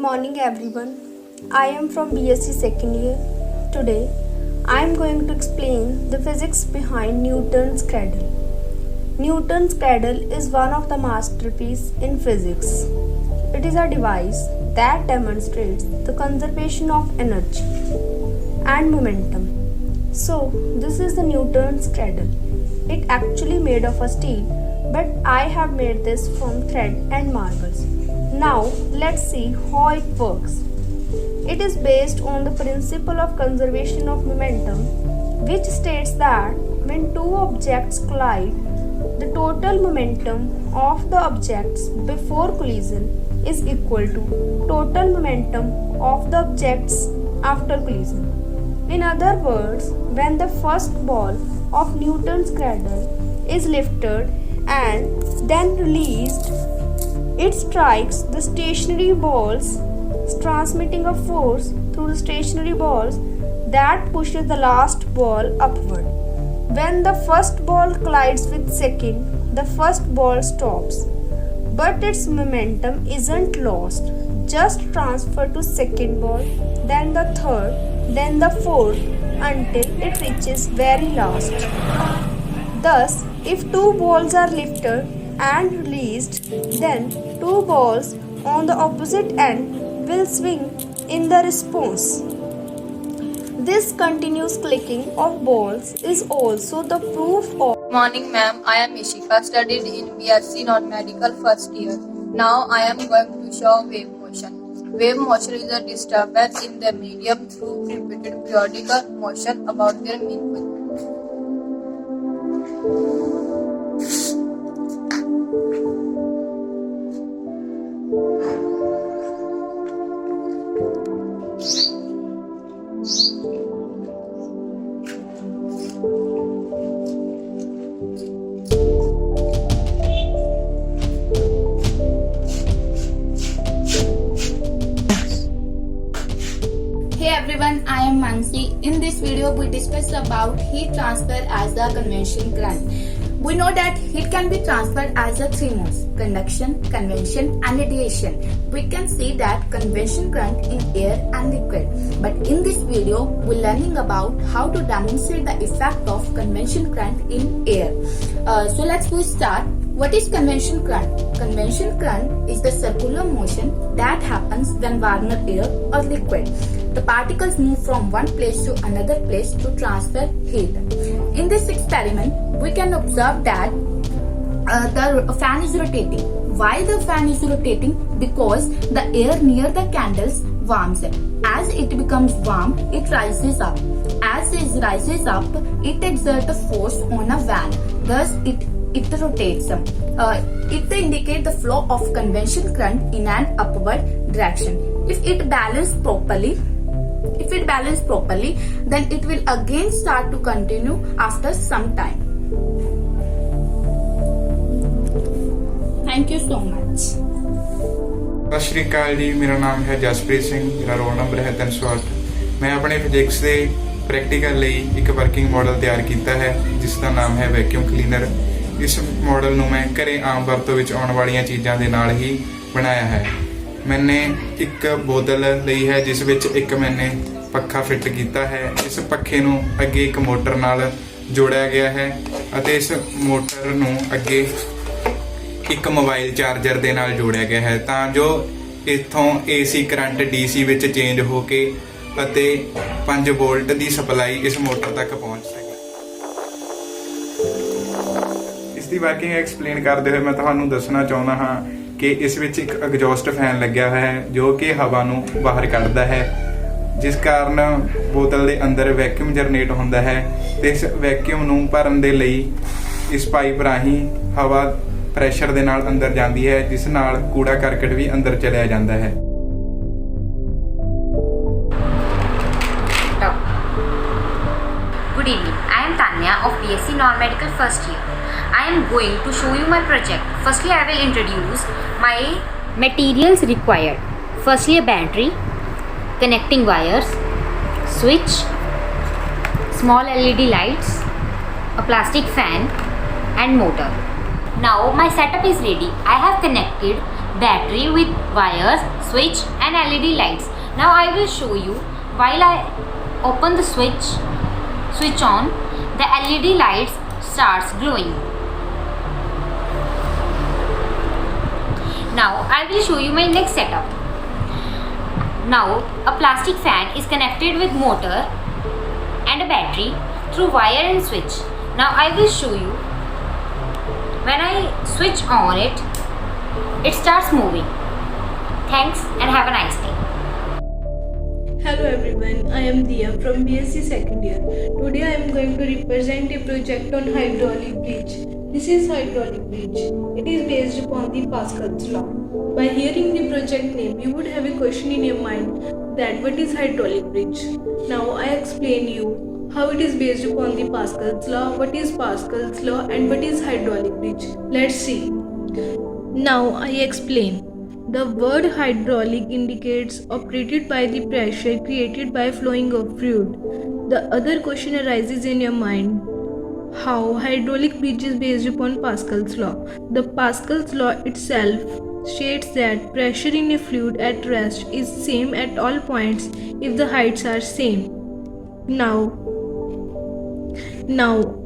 morning everyone. I am from BSc second year. Today I am going to explain the physics behind Newton's cradle. Newton's cradle is one of the masterpieces in physics. It is a device that demonstrates the conservation of energy and momentum. So this is the Newton's cradle. It actually made of a steel, but I have made this from thread and marbles. Now let's see how it works. It is based on the principle of conservation of momentum, which states that when two objects collide, the total momentum of the objects before collision is equal to total momentum of the objects after collision. In other words, when the first ball of Newton's cradle is lifted and then released, it strikes the stationary balls, transmitting a force through the stationary balls that pushes the last ball upward. When the first ball collides with second, the first ball stops, but its momentum isn't lost, just transferred to second ball, then the third, then the fourth, until it reaches very last. Thus, if two balls are lifted and released, then two balls on the opposite end will swing in the response. This continuous clicking of balls is also the proof of. Morning, ma'am. I am Ishika, studied in BSc Non-Medical first year. Now I am going to show wave motion. Wave motion is a disturbance in the medium through repeated periodical motion about their mean position. Hey everyone, I am Mansi. In this video, we discuss about heat transfer as a convection current. We know that heat can be transferred as a three modes: conduction, convection and radiation. We can see that convection current in air and liquid. But in this video, we're learning about how to demonstrate the effect of convection current in air. So let's go start. What is convection current? Convection current is the circular motion that happens when warmer air or liquid. The particles move from one place to another place to transfer heat. In this experiment, we can observe that the fan is rotating. Why the fan is rotating? Because the air near the candles warms. As it becomes warm, it rises up. As it rises up, it exerts a force on a van. Thus, it rotates. It indicates the flow of convection current in an upward direction. If it balances properly, then it will again start to continue after some time. Thank you so much. ਸਤਿ ਸ਼੍ਰੀ ਅਕਾਲ ਜੀ, ਮੇਰਾ ਨਾਮ ਹੈ ਜਸਪ੍ਰੀਤ ਸਿੰਘ, ਮੇਰਾ roll number ਹੈ 308। ਮੈਂ ਆਪਣੇ physics ਦੇ ਪ੍ਰੈਕਟੀਕਲ ਲਈ ਇੱਕ ਵਰਕਿੰਗ ਮਾਡਲ ਤਿਆਰ ਕੀਤਾ ਹੈ ਜਿਸ ਦਾ ਨਾਮ ਹੈ ਵੈਕਿਊਮ ਕਲੀਨਰ। ਇਸ ਮਾਡਲ ਨੂੰ ਮੈਂ ਘਰੇ ਆਮ ਵਰਤੋਂ ਵਿੱਚ ਆਉਣ ਵਾਲੀਆਂ ਚੀਜ਼ਾਂ ਦੇ ਨਾਲ ਹੀ ਬਣਾਇਆ ਹੈ। ਮੈਨੇ ਇੱਕ ਬੋਤਲ ਲਈ ਹੈ ਜਿਸ ਵਿੱਚ ਇੱਕ ਮੈਨੇ ਪੱਖਾ ਫਿੱਟ ਕੀਤਾ ਹੈ। ਇਸ ਪੱਖੇ ਨੂੰ ਅੱਗੇ ਇੱਕ ਮੋਟਰ ਨਾਲ ਜੋੜਿਆ ਗਿਆ ਹੈ ਅਤੇ ਇਸ ਮੋਟਰ ਨੂੰ ਅੱਗੇ ਇੱਕ ਮੋਬਾਈਲ ਚਾਰਜਰ ਦੇ ਨਾਲ ਜੋੜਿਆ ਗਿਆ ਹੈ ਤਾਂ ਜੋ ਇੱਥੋਂ AC ਕਰੰਟ DC ਵਿੱਚ ਚੇਂਜ ਹੋ ਕੇ ਅਤੇ 5 ਵੋਲਟ ਦੀ ਸਪਲਾਈ ਇਸ ਮੋਟਰ ਤੱਕ ਪਹੁੰਚ ਸਕੇ। ਇਸ ਦੀ ਵਰਕਿੰਗ ਐਕਸਪਲੇਨ ਕਰਦੇ ਹੋਏ ਮੈਂ ਤੁਹਾਨੂੰ ਦੱਸਣਾ ਚਾਹੁੰਦਾ ਹਾਂ ਕਿ ਇਸ ਵਿੱਚ ਇੱਕ ਐਗਜ਼ੌਸਟ ਫੈਨ ਲੱਗਿਆ ਹੋਇਆ ਹੈ ਜੋ ਕਿ ਹਵਾ ਨੂੰ ਬਾਹਰ ਕੱਢਦਾ ਹੈ, ਜਿਸ ਕਾਰਨ ਬੋਤਲ ਦੇ ਅੰਦਰ ਵੈਕਿਊਮ ਜਨਰੇਟ ਹੁੰਦਾ ਹੈ ਤੇ ਇਸ ਵੈਕਿਊਮ ਨੂੰ ਭਰਨ ਦੇ ਲਈ ਇਸ ਪਾਈਪ ਰਾਹੀਂ ਹਵਾ ਪ੍ਰੈਸ਼ਰ ਦੇ ਨਾਲ ਅੰਦਰ ਜਾਂਦੀ ਹੈ ਜਿਸ ਨਾਲ ਕੂੜਾ ਕਰਕਟ ਵੀ ਅੰਦਰ ਚਲਿਆ ਜਾਂਦਾ ਹੈ। Good evening. I am Tanya of BSc Non-Medical first year. I am going to show you my project. Firstly, I will introduce my materials required. Firstly, a battery, connecting wires, switch, small LED lights, a plastic fan and motor. Now my setup is ready. I have connected battery with wires, switch and LED lights. Now I will show you. While I open the switch on, the LED lights starts glowing. Now I will show you my next setup. Now a plastic fan is connected with motor and a battery through wire and switch. Now I will show you. When I switch on it, it starts moving. Thanks and have a nice day. Hello everyone, I am Dia from BSc second year. Today I am going to represent a project on hydraulic bridge. This is hydraulic bridge. It is based upon the Pascal's law. By hearing the project name, you would have a question in your mind that what is hydraulic bridge? Now I explain you how it is based upon the Pascal's law, what is Pascal's law and what is hydraulic bridge. Let's see. Now I explain. The word hydraulic indicates operated by the pressure created by flowing of fluid. The other question arises in your mind. How hydraulic bridge is based upon Pascal's law? The Pascal's law itself states that pressure in a fluid at rest is same at all points if the heights are same. Now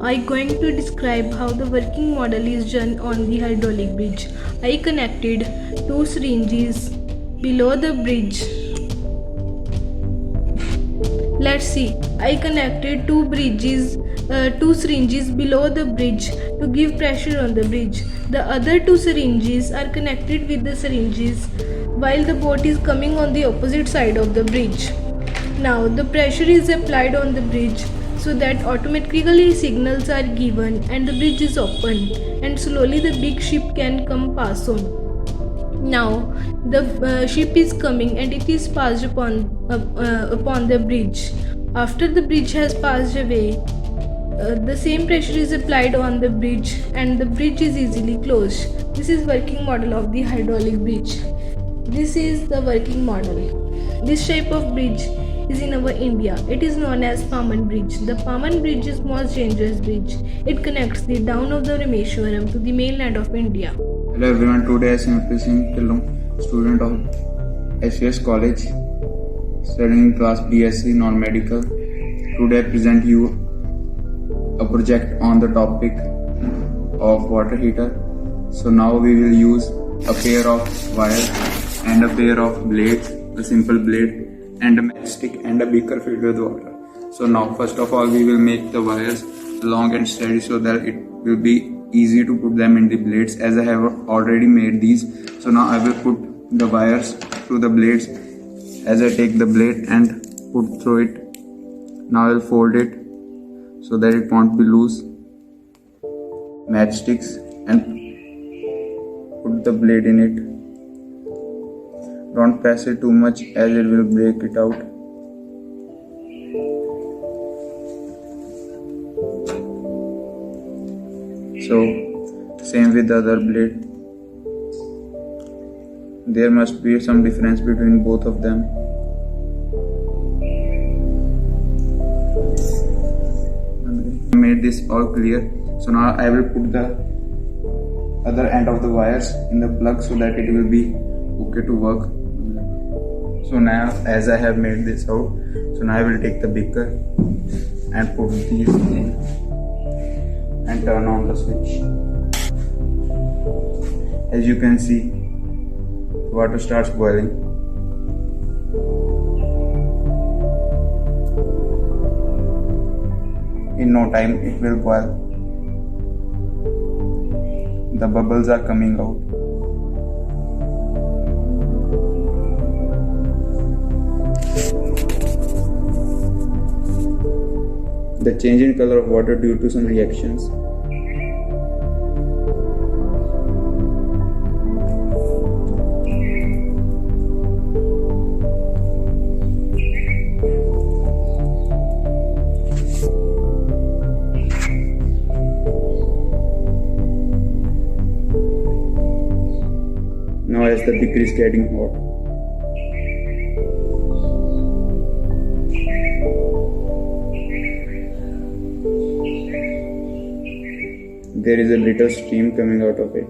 I'm going to describe how the working model is done on the hydraulic bridge. I connected two syringes below the bridge. Let's see. I connected two syringes below the bridge to give pressure on the bridge. The other two syringes are connected with the syringes while the boat is coming on the opposite side of the bridge. Now the pressure is applied on the bridge so that automatically signals are given and the bridge is open and slowly the big ship can pass on. Now the ship is coming and it is passed upon the bridge. After the bridge has passed away, the same pressure is applied on the bridge and the bridge is easily closed. This is working model of the hydraulic bridge. This is the working model. This type of bridge is in our India. It is known as Paman Bridge. The Paman Bridge is most dangerous bridge. It connects the down of the Rameshwaram to the mainland of India. Hello everyone, today I am Simran Singh Killon, student of SVS College, studying class BSc Non-Medical. Today I present you a project on the topic of water heater. So now we will use a pair of wires and a pair of blades, a simple blade and a matchstick and a beaker filled with water. So now first of all we will make the wires long and steady so that it will be easy to put them in the blades, as I have already made these. So now I will put the wires through the blades as I take the blade and put through it. Now I will fold it so that it won't be loose. Matchsticks and put the blade in it. Don't press it too much as it will break it out. So same with the other blade. There must be some difference between both of them. I made this all clear. So now I will put the other end of the wires in the plug so that it will be okay to work. So now as I have made this out, so now I will take the beaker and put these in and turn on the switch. As you can see, the water starts boiling. In no time it will boil. The bubbles are coming out. The change in color of water due to some reactions. Now as the beaker is getting hot, there is a little steam coming out of it.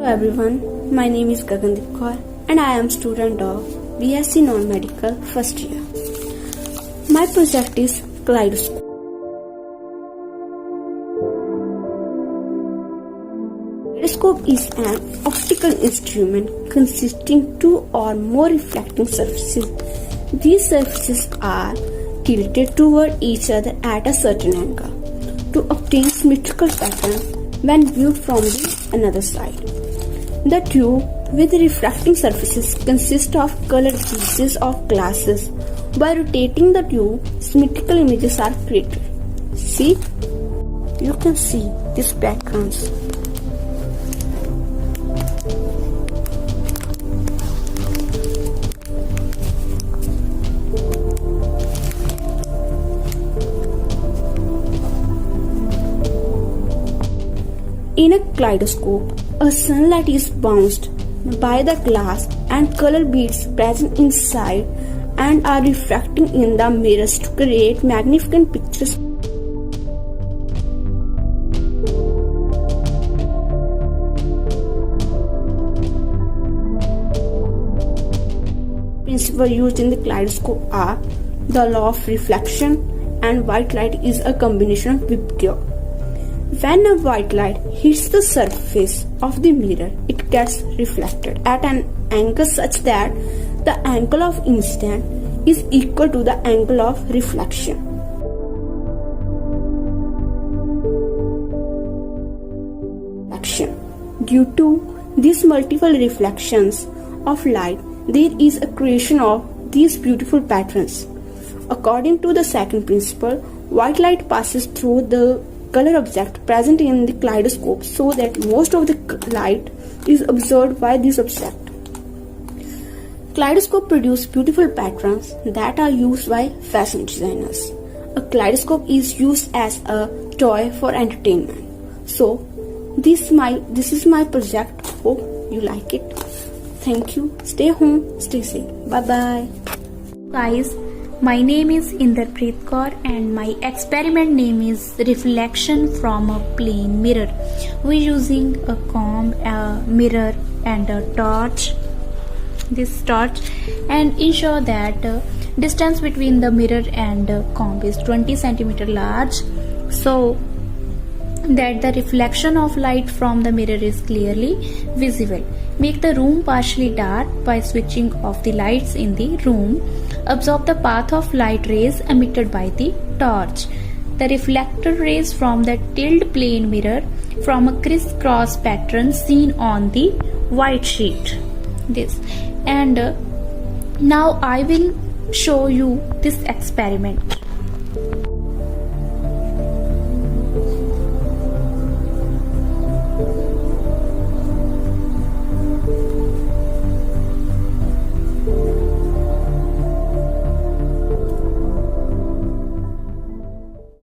Hello everyone, my name is Gagandeep Kaur and I am student of BSc Non-Medical first year. My project is Kaleidoscope. Kaleidoscope is an optical instrument consisting two or more reflecting surfaces. These surfaces are tilted toward each other at a certain angle to obtain symmetrical pattern when viewed from the another side. The tube with refracting surfaces consists of colored pieces of glasses. By rotating the tube, symmetrical images are created. See? You can see these patterns. In a kaleidoscope, a sunlight is bounced by the glass and color beads present inside and are refracting in the mirrors to create magnificent pictures. Principles used in the kaleidoscope are the law of reflection, and white light is a combination of Vibgyor. When a white light hits the surface of the mirror, it gets reflected at an angle such that the angle of incidence is equal to the angle of reflection. Due to these multiple reflections of light, there is a creation of these beautiful patterns. According to the second principle, white light passes through the color object present in the kaleidoscope so that most of the light is absorbed by this object. Kaleidoscope produce beautiful patterns that are used by fashion designers. A kaleidoscope is used as a toy for entertainment. So this is my project. Hope you like it. Thank you. Stay home, stay safe. Bye bye. Guys, my name is Inderpreet Kaur and my experiment name is reflection from a plane mirror. We're using a comb, a mirror and a torch. This torch, and ensure that distance between the mirror and comb is 20 centimeter large, so that the reflection of light from the mirror is clearly visible. Make the room partially dark by switching off the lights in the room. Absorb the path of light rays emitted by the torch. The reflected rays from the tiled plane mirror from a crisscross pattern seen on the white sheet. This, and now I will show you this experiment.